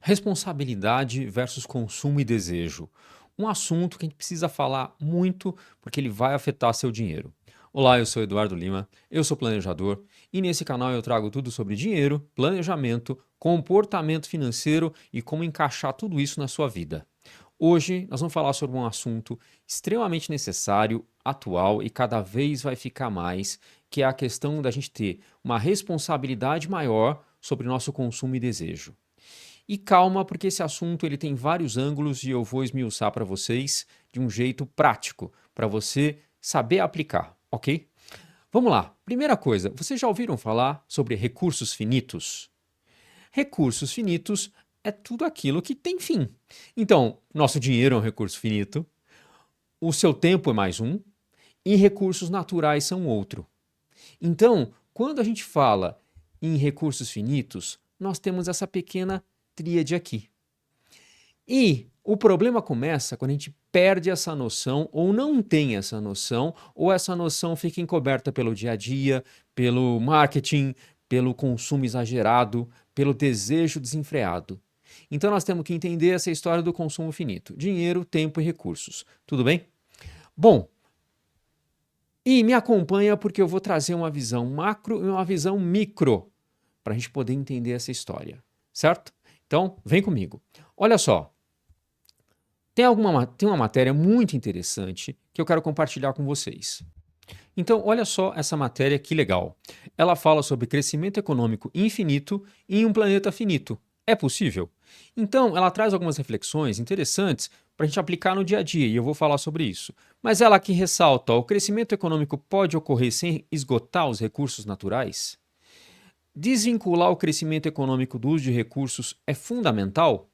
Responsabilidade versus consumo e desejo. Um assunto que a gente precisa falar muito porque ele vai afetar seu dinheiro. Olá, eu sou Eduardo Lima, eu sou planejador e nesse canal eu trago tudo sobre dinheiro, planejamento, comportamento financeiro e como encaixar tudo isso na sua vida. Hoje nós vamos falar sobre um assunto extremamente necessário, atual e cada vez vai ficar mais, que é a questão da gente ter uma responsabilidade maior sobre nosso consumo e desejo. E calma, porque esse assunto ele tem vários ângulos e eu vou esmiuçar para vocês de um jeito prático, para você saber aplicar, ok? Vamos lá. Primeira coisa, vocês já ouviram falar sobre recursos finitos? Recursos finitos é tudo aquilo que tem fim. Então, nosso dinheiro é um recurso finito, o seu tempo é mais um, e recursos naturais são outro. Então, quando a gente fala em recursos finitos, nós temos essa pequena tríade aqui. E o problema começa quando a gente perde essa noção ou não tem essa noção, ou essa noção fica encoberta pelo dia a dia, pelo marketing, pelo consumo exagerado, pelo desejo desenfreado. Então nós temos que entender essa história do consumo finito: dinheiro, tempo e recursos. Tudo bem? Bom, e me acompanha porque eu vou trazer uma visão macro e uma visão micro para a gente poder entender essa história, certo? Então, vem comigo. Olha só, tem uma matéria muito interessante que eu quero compartilhar com vocês. Então, olha só essa matéria, que legal. Ela fala sobre crescimento econômico infinito em um planeta finito. É possível? Então, ela traz algumas reflexões interessantes para a gente aplicar no dia a dia, e eu vou falar sobre isso. Mas ela aqui ressalta: ó, o crescimento econômico pode ocorrer sem esgotar os recursos naturais? Desvincular o crescimento econômico do uso de recursos é fundamental?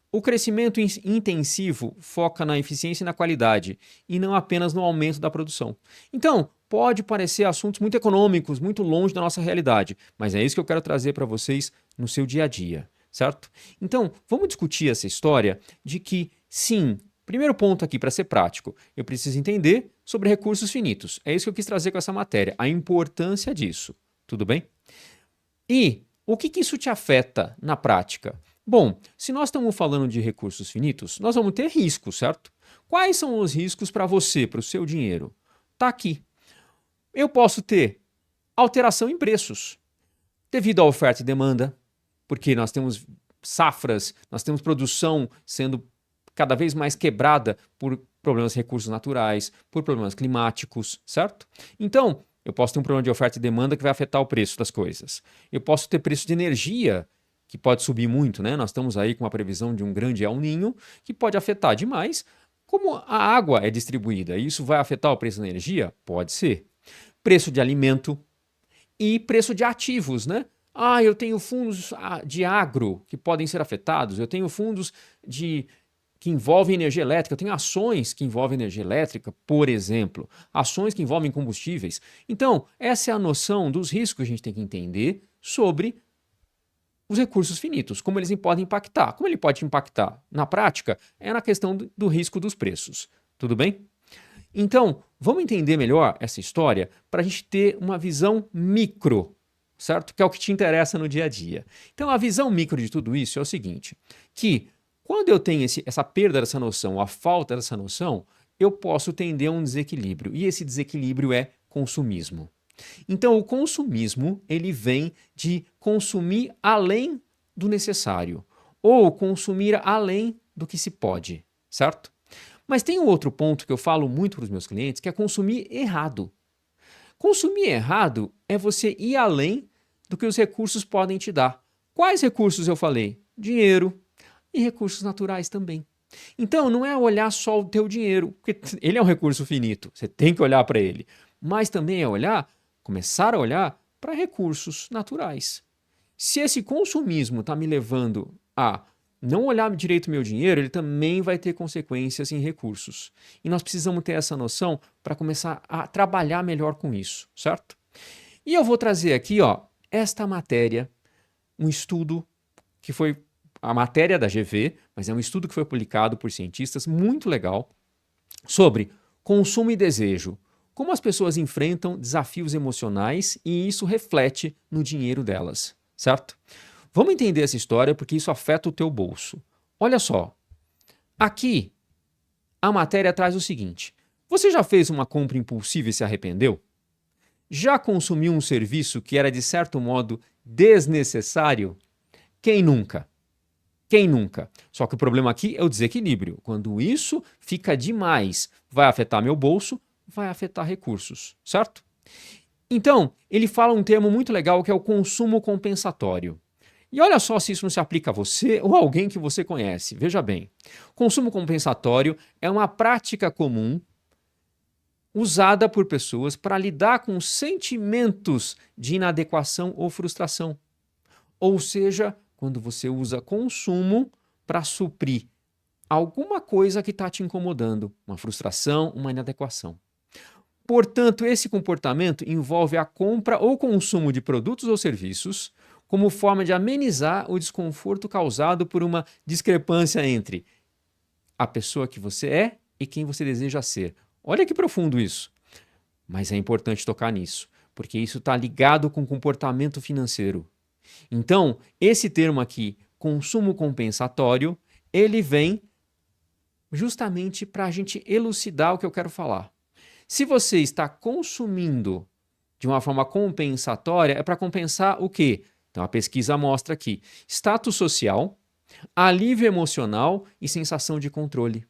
O crescimento intensivo foca na eficiência e na qualidade, e não apenas no aumento da produção. Então, pode parecer assuntos muito econômicos, muito longe da nossa realidade, mas é isso que eu quero trazer para vocês no seu dia a dia, certo? Então, vamos discutir essa história de que, sim, primeiro ponto aqui para ser prático, eu preciso entender sobre recursos finitos. É isso que eu quis trazer com essa matéria, a importância disso. Tudo bem? E o que isso te afeta na prática? Bom, se nós estamos falando de recursos finitos, nós vamos ter riscos, certo? Quais são os riscos para você, para o seu dinheiro? Está aqui. Eu posso ter alteração em preços devido à oferta e demanda, porque nós temos safras, nós temos produção sendo cada vez mais quebrada por problemas de recursos naturais, por problemas climáticos, certo? Então, eu posso ter um problema de oferta e demanda que vai afetar o preço das coisas. Eu posso ter preço de energia que pode subir muito, né? Nós estamos aí com uma previsão de um grande El Niño que pode afetar demais como a água é distribuída. Isso vai afetar o preço da energia? Pode ser. Preço de alimento e preço de ativos, né? Ah, eu tenho fundos de agro que podem ser afetados, eu tenho fundos que envolvem energia elétrica, eu tenho ações que envolvem energia elétrica, por exemplo, ações que envolvem combustíveis. Então, essa é a noção dos riscos que a gente tem que entender sobre os recursos finitos, como eles podem impactar. Como ele pode impactar na prática é na questão do risco dos preços. Tudo bem? Então, vamos entender melhor essa história para a gente ter uma visão micro, certo? Que é o que te interessa no dia a dia. Então, a visão micro de tudo isso é o seguinte, que quando eu tenho essa perda dessa noção, a falta dessa noção, eu posso tender a um desequilíbrio. E esse desequilíbrio é consumismo. Então, o consumismo, ele vem de consumir além do necessário, ou consumir além do que se pode, certo? Mas tem um outro ponto que eu falo muito para os meus clientes, que é consumir errado. Consumir errado é você ir além do que os recursos podem te dar. Quais recursos eu falei? Dinheiro e recursos naturais também. Então, não é olhar só o teu dinheiro, porque ele é um recurso finito, você tem que olhar para ele. Mas também é começar a olhar para recursos naturais. Se esse consumismo está me levando a não olhar direito o meu dinheiro, ele também vai ter consequências em recursos. E nós precisamos ter essa noção para começar a trabalhar melhor com isso, certo? E eu vou trazer aqui, ó, esta matéria, um estudo que foi a matéria da GV, mas é um estudo que foi publicado por cientistas, muito legal, sobre consumo e desejo. Como as pessoas enfrentam desafios emocionais e isso reflete no dinheiro delas, certo? Vamos entender essa história porque isso afeta o teu bolso. Olha só, aqui a matéria traz o seguinte: você já fez uma compra impulsiva e se arrependeu? Já consumiu um serviço que era de certo modo desnecessário? Quem nunca? Quem nunca? Só que o problema aqui é o desequilíbrio. Quando isso fica demais, vai afetar meu bolso, vai afetar recursos, certo? Então, ele fala um termo muito legal que é o consumo compensatório. E olha só se isso não se aplica a você ou a alguém que você conhece. Veja bem, consumo compensatório é uma prática comum usada por pessoas para lidar com sentimentos de inadequação ou frustração. Ou seja, quando você usa consumo para suprir alguma coisa que está te incomodando, uma frustração, uma inadequação. Portanto, esse comportamento envolve a compra ou consumo de produtos ou serviços como forma de amenizar o desconforto causado por uma discrepância entre a pessoa que você é e quem você deseja ser. Olha que profundo isso. Mas é importante tocar nisso, porque isso está ligado com comportamento financeiro. Então, esse termo aqui, consumo compensatório, ele vem justamente para a gente elucidar o que eu quero falar. Se você está consumindo de uma forma compensatória, é para compensar o quê? Então a pesquisa mostra aqui: status social, alívio emocional e sensação de controle.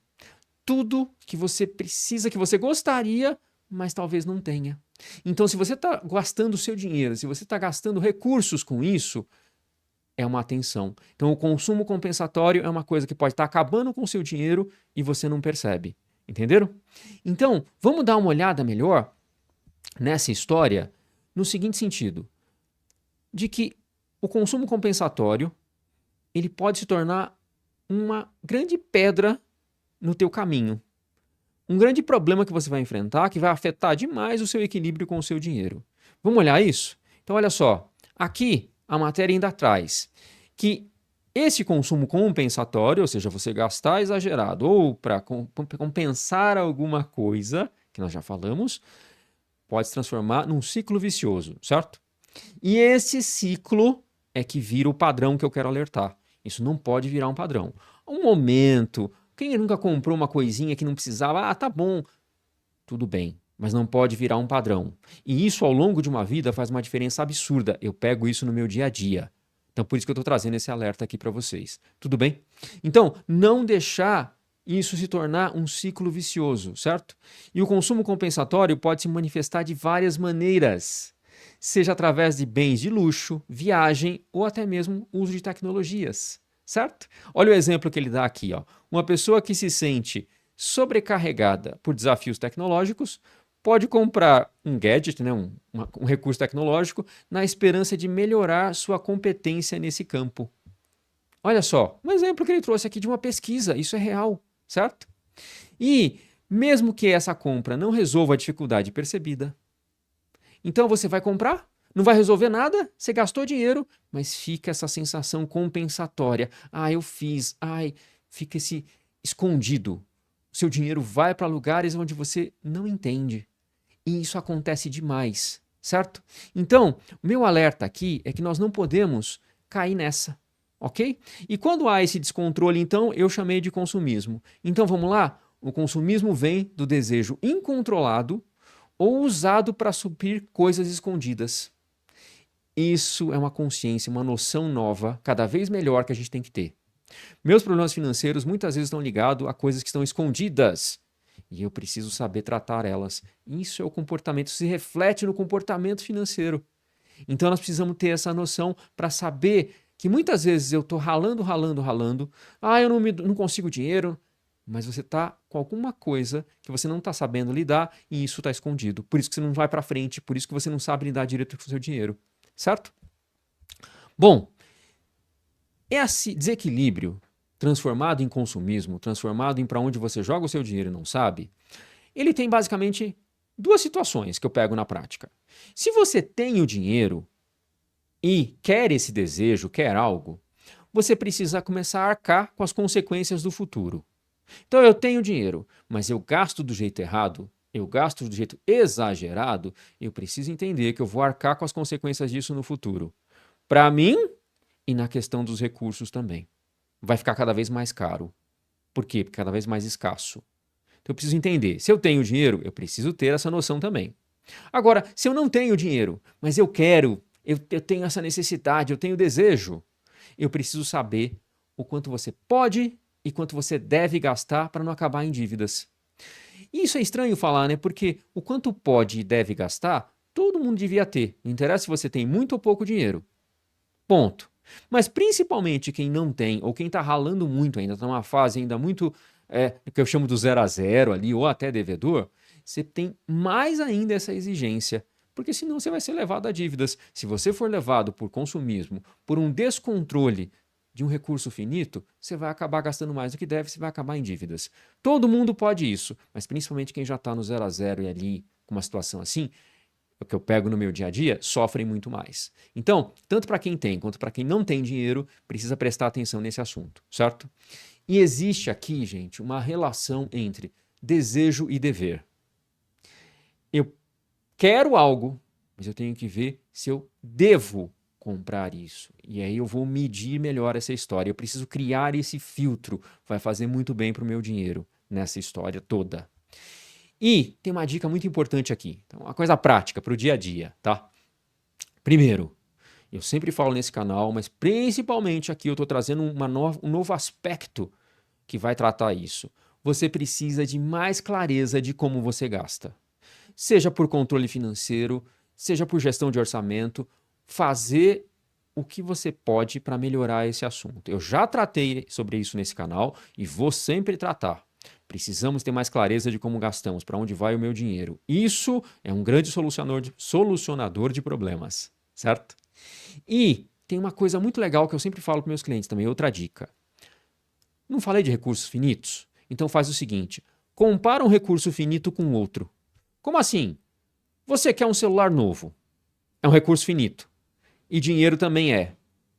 Tudo que você precisa, que você gostaria, mas talvez não tenha. Então, se você está gastando o seu dinheiro, se você está gastando recursos com isso, é uma atenção. Então, o consumo compensatório é uma coisa que pode estar acabando com o seu dinheiro e você não percebe. Entenderam? Então, vamos dar uma olhada melhor nessa história no seguinte sentido: de que o consumo compensatório ele pode se tornar uma grande pedra no teu caminho. Um grande problema que você vai enfrentar que vai afetar demais o seu equilíbrio com o seu dinheiro. Vamos olhar isso? Então, olha só. Aqui, a matéria ainda traz que esse consumo compensatório, ou seja, você gastar exagerado ou para compensar alguma coisa, que nós já falamos, pode se transformar num ciclo vicioso, certo? E esse ciclo é que vira o padrão que eu quero alertar. Isso não pode virar um padrão. Um momento, quem nunca comprou uma coisinha que não precisava? Ah, tá bom, tudo bem, mas não pode virar um padrão. E isso ao longo de uma vida faz uma diferença absurda. Eu pego isso no meu dia a dia. Então por isso que eu estou trazendo esse alerta aqui para vocês. Tudo bem? Então, não deixar isso se tornar um ciclo vicioso, certo? E o consumo compensatório pode se manifestar de várias maneiras, seja através de bens de luxo, viagem ou até mesmo uso de tecnologias, certo? Olha o exemplo que ele dá aqui, ó. Uma pessoa que se sente sobrecarregada por desafios tecnológicos pode comprar um gadget, né, um recurso tecnológico, na esperança de melhorar sua competência nesse campo. Olha só, um exemplo que ele trouxe aqui de uma pesquisa, isso é real, certo? E mesmo que essa compra não resolva a dificuldade percebida, então você vai comprar, não vai resolver nada, você gastou dinheiro, mas fica essa sensação compensatória. Ah, eu fiz, ai, fica esse escondido. O seu dinheiro vai para lugares onde você não entende. E isso acontece demais, certo? Então, o meu alerta aqui é que nós não podemos cair nessa, ok? E quando há esse descontrole, então, eu chamei de consumismo. Então, vamos lá? O consumismo vem do desejo incontrolado ou usado para suprir coisas escondidas. Isso é uma consciência, uma noção nova, cada vez melhor que a gente tem que ter. Meus problemas financeiros muitas vezes estão ligados a coisas que estão escondidas e eu preciso saber tratar elas. Isso é o comportamento, isso se reflete no comportamento financeiro. Então nós precisamos ter essa noção para saber que muitas vezes eu estou ralando, ah, eu não consigo dinheiro, mas você está com alguma coisa que você não está sabendo lidar e isso está escondido. Por isso que você não vai para frente, por isso que você não sabe lidar direito com o seu dinheiro, certo? Bom, esse desequilíbrio transformado em consumismo, transformado em para onde você joga o seu dinheiro e não sabe, ele tem basicamente duas situações que eu pego na prática. Se você tem o dinheiro e quer esse desejo, quer algo, você precisa começar a arcar com as consequências do futuro. Então eu tenho dinheiro, mas eu gasto do jeito errado, eu gasto do jeito exagerado, eu preciso entender que eu vou arcar com as consequências disso no futuro. Para mim e na questão dos recursos também. Vai ficar cada vez mais caro. Por quê? Porque cada vez mais escasso. Então eu preciso entender, se eu tenho dinheiro, eu preciso ter essa noção também. Agora, se eu não tenho dinheiro, mas eu quero, eu tenho essa necessidade, eu tenho desejo, eu preciso saber o quanto você pode e quanto você deve gastar para não acabar em dívidas. E isso é estranho falar, né? Porque o quanto pode e deve gastar, todo mundo devia ter. Não interessa se você tem muito ou pouco dinheiro. Ponto. Mas principalmente quem não tem, ou quem está ralando muito ainda, está numa fase ainda muito, que eu chamo do 0 a 0 ali, ou até devedor, você tem mais ainda essa exigência. Porque senão você vai ser levado a dívidas. Se você for levado por consumismo, por um descontrole de um recurso finito, você vai acabar gastando mais do que deve, você vai acabar em dívidas. Todo mundo pode isso, mas principalmente quem já está no 0 a 0 e ali com uma situação assim, o que eu pego no meu dia a dia, sofrem muito mais. Então, tanto para quem tem quanto para quem não tem dinheiro, precisa prestar atenção nesse assunto, certo? E existe aqui, gente, uma relação entre desejo e dever. Eu quero algo, mas eu tenho que ver se eu devo comprar isso. E aí eu vou medir melhor essa história. Eu preciso criar esse filtro. Vai fazer muito bem para o meu dinheiro nessa história toda. E tem uma dica muito importante aqui. Então, uma coisa prática para o dia a dia, tá? Primeiro, eu sempre falo nesse canal, mas principalmente aqui eu estou trazendo um novo aspecto que vai tratar isso. Você precisa de mais clareza de como você gasta. Seja por controle financeiro, seja por gestão de orçamento, fazer o que você pode para melhorar esse assunto. Eu já tratei sobre isso nesse canal e vou sempre tratar. Precisamos ter mais clareza de como gastamos, para onde vai o meu dinheiro. Isso é um grande solucionador de problemas, certo? E tem uma coisa muito legal que eu sempre falo para meus clientes também, outra dica. Não falei de recursos finitos? Então faz o seguinte, compara um recurso finito com outro. Como assim? Você quer um celular novo. É um recurso finito. E dinheiro também é.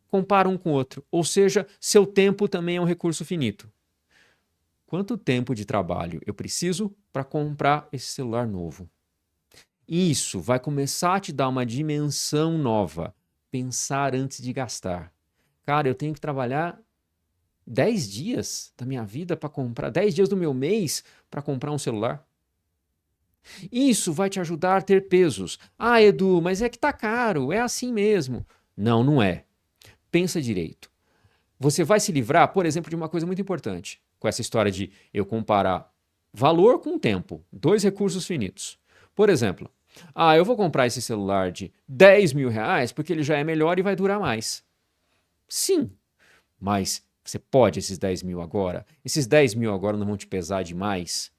Compara um com o outro. Ou seja, seu tempo também é um recurso finito. Quanto tempo de trabalho eu preciso para comprar esse celular novo? Isso vai começar a te dar uma dimensão nova. Pensar antes de gastar. Cara, eu tenho que trabalhar 10 dias da minha vida para comprar, 10 dias do meu mês para comprar um celular. Isso vai te ajudar a ter pesos. Ah, Edu, mas é que tá caro, é assim mesmo. Não, não é. Pensa direito. Você vai se livrar, por exemplo, de uma coisa muito importante, com essa história de eu comparar valor com tempo, dois recursos finitos. Por exemplo, eu vou comprar esse celular de 10 mil reais porque ele já é melhor e vai durar mais. Sim, mas você pode esses 10 mil agora? Esses 10 mil agora não vão te pesar demais?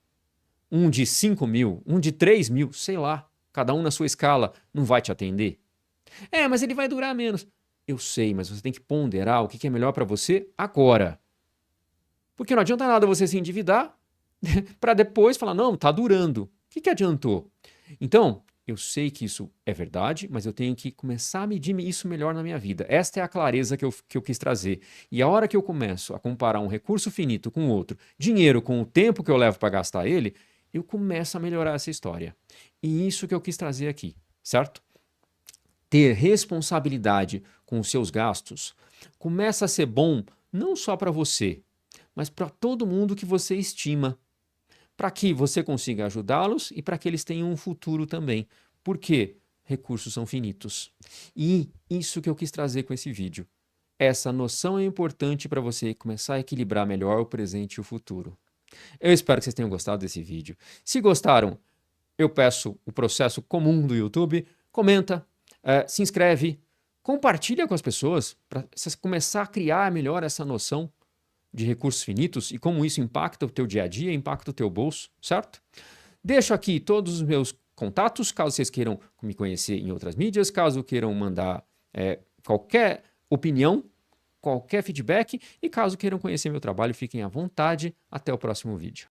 Um de 5 mil, um de 3 mil, sei lá, cada um na sua escala, não vai te atender? Mas ele vai durar menos. Eu sei, mas você tem que ponderar o que é melhor para você agora. Porque não adianta nada você se endividar para depois falar, não, tá durando. O que adiantou? Então, eu sei que isso é verdade, mas eu tenho que começar a medir isso melhor na minha vida. Esta é a clareza que eu quis trazer. E a hora que eu começo a comparar um recurso finito com outro, dinheiro com o tempo que eu levo para gastar ele, eu começo a melhorar essa história. E isso que eu quis trazer aqui, certo? Ter responsabilidade com os seus gastos começa a ser bom não só para você, mas para todo mundo que você estima, para que você consiga ajudá-los e para que eles tenham um futuro também. Por quê? Recursos são finitos. E isso que eu quis trazer com esse vídeo. Essa noção é importante para você começar a equilibrar melhor o presente e o futuro. Eu espero que vocês tenham gostado desse vídeo. Se gostaram, eu peço o processo comum do YouTube, comenta, se inscreve, compartilha com as pessoas para você começar a criar melhor essa noção de recursos finitos e como isso impacta o teu dia a dia, impacta o teu bolso, certo? Deixo aqui todos os meus contatos, caso vocês queiram me conhecer em outras mídias, caso queiram mandar qualquer opinião, qualquer feedback e caso queiram conhecer meu trabalho, fiquem à vontade. Até o próximo vídeo.